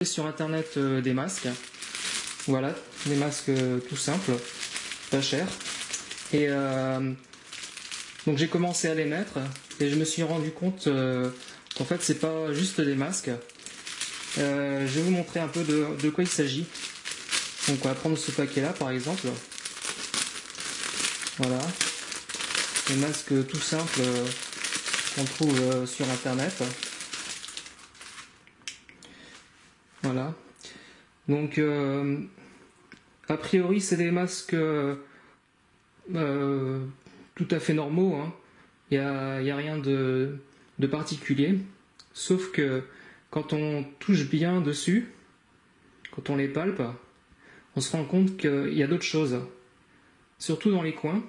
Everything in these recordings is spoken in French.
Sur internet des masques, voilà, des masques tout simples, pas chers, et donc j'ai commencé à les mettre et je me suis rendu compte qu'en fait c'est pas juste des masques. Je vais vous montrer un peu de quoi il s'agit. Donc on va prendre ce paquet là par exemple, voilà, des masques tout simples qu'on trouve sur internet. Voilà. Donc, a priori, c'est des masques tout à fait normaux, hein. Il n'y a rien de particulier. Sauf que quand on touche bien dessus, quand on les palpe, on se rend compte qu'il y a d'autres choses. Surtout dans les coins.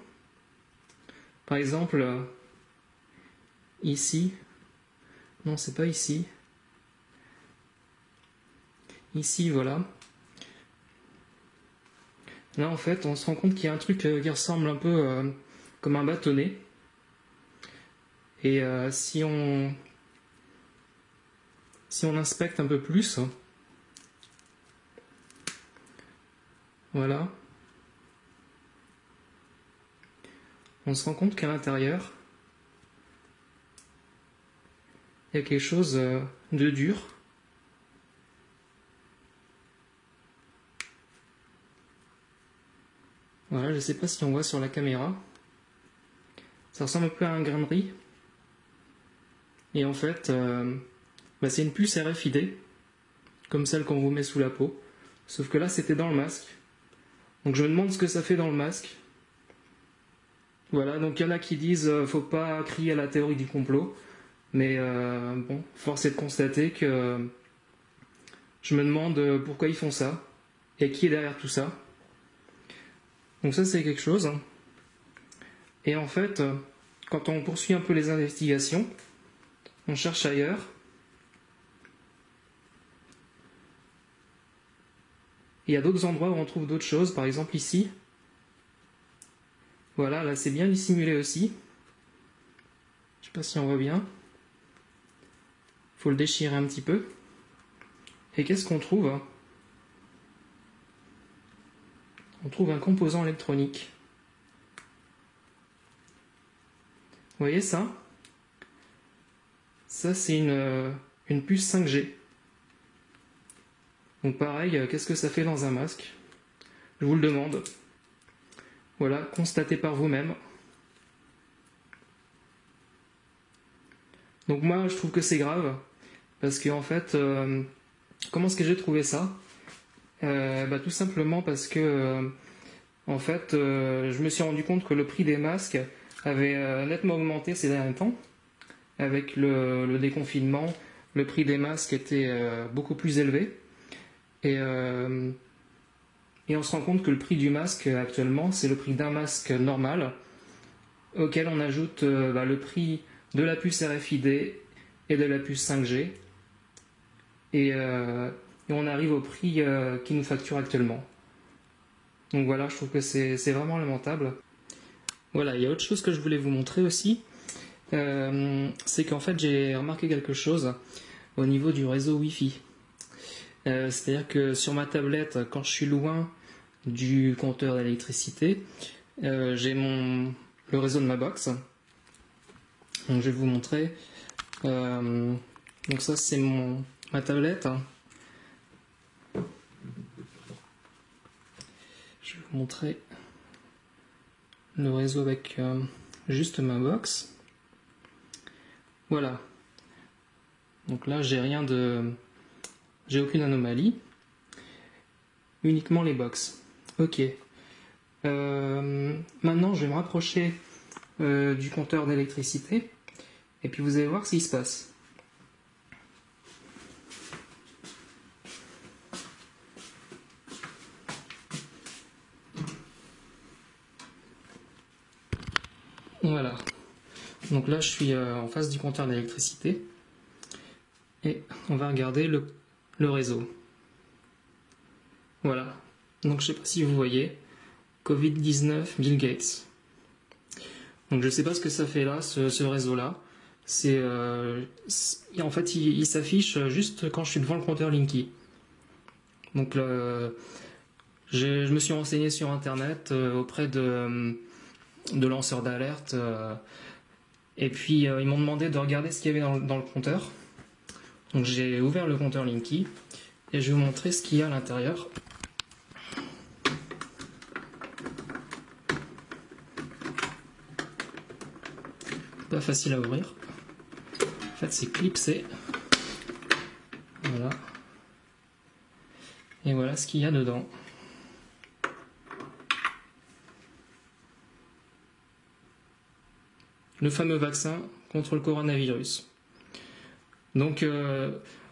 Par exemple, ici. Non, c'est pas ici. Ici, voilà. Là, en fait, on se rend compte qu'il y a un truc qui ressemble un peu comme un bâtonnet. Et si on inspecte un peu plus, voilà, on se rend compte qu'à l'intérieur, il y a quelque chose de dur. Voilà, je ne sais pas si on voit sur la caméra. Ça ressemble un peu à un grain de riz. Et en fait, c'est une puce RFID, comme celle qu'on vous met sous la peau. Sauf que là, c'était dans le masque. Donc je me demande ce que ça fait dans le masque. Voilà, donc il y en a qui disent faut pas crier à la théorie du complot. Mais bon, force est de constater que je me demande pourquoi ils font ça. Et qui est derrière tout ça. Donc ça c'est quelque chose. Et en fait, quand on poursuit un peu les investigations, on cherche ailleurs. Il y a d'autres endroits où on trouve d'autres choses, par exemple ici. Voilà, là c'est bien dissimulé aussi. Je sais pas si on voit bien. Faut le déchirer un petit peu. Et qu'est-ce qu'on trouve ? On trouve un composant électronique. Vous voyez ça ? Ça c'est une puce 5G. Donc pareil, qu'est-ce que ça fait dans un masque ? Je vous le demande. Voilà, constatez par vous-même. Donc moi je trouve que c'est grave, parce que en fait, comment est-ce que j'ai trouvé ça ? Tout simplement parce que en fait, je me suis rendu compte que le prix des masques avait nettement augmenté ces derniers temps. Avec le déconfinement, le prix des masques était beaucoup plus élevé. Et on se rend compte que le prix du masque actuellement, c'est le prix d'un masque normal, auquel on ajoute le prix de la puce RFID et de la puce 5G. Et on arrive au prix qu'ils nous facturent actuellement. Donc voilà, je trouve que c'est vraiment lamentable. Voilà, il y a autre chose que je voulais vous montrer aussi. C'est qu'en fait j'ai remarqué quelque chose au niveau du réseau Wi-Fi. C'est-à-dire que sur ma tablette, quand je suis loin du compteur d'électricité, j'ai le réseau de ma box. Donc je vais vous montrer. Donc ça c'est ma tablette. Je vais vous montrer le réseau avec juste ma box. Voilà. Donc là j'ai aucune anomalie. Uniquement les box. Ok. Maintenant je vais me rapprocher du compteur d'électricité et puis vous allez voir ce qui se passe. Voilà. Donc là je suis en face du compteur d'électricité et on va regarder le réseau. Voilà. Donc je sais pas si vous voyez, Covid-19 Bill Gates. Donc je sais pas ce que ça fait là, ce réseau-là. En fait, il s'affiche juste quand je suis devant le compteur Linky. Donc je me suis renseigné sur internet auprès de lanceurs d'alerte et puis ils m'ont demandé de regarder ce qu'il y avait dans le compteur. Donc j'ai ouvert le compteur Linky et je vais vous montrer ce qu'il y a à l'intérieur. Pas facile à ouvrir. En fait c'est clipsé. Voilà. Et voilà ce qu'il y a dedans. Le fameux vaccin contre le coronavirus. Donc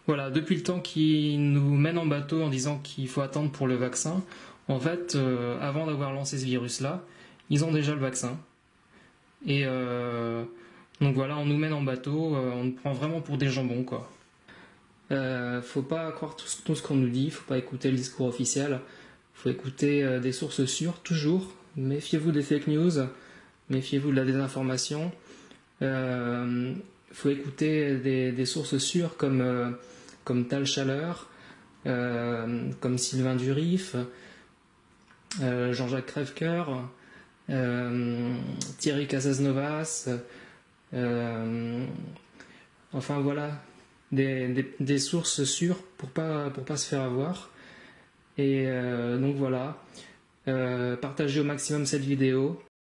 voilà, depuis le temps qu'ils nous mènent en bateau en disant qu'il faut attendre pour le vaccin, en fait, avant d'avoir lancé ce virus-là, ils ont déjà le vaccin. Et donc voilà, on nous mène en bateau, on nous prend vraiment pour des jambons, quoi. Faut pas croire tout ce qu'on nous dit, faut pas écouter le discours officiel, faut écouter des sources sûres, toujours. Méfiez-vous des fake news, méfiez-vous de la désinformation. Faut écouter des sources sûres comme Tal Chaleur, comme Sylvain Durif, Jean-Jacques Crèvecoeur, Thierry Casasnovas, enfin voilà, des sources sûres pour pas se faire avoir. Et donc voilà, partagez au maximum cette vidéo.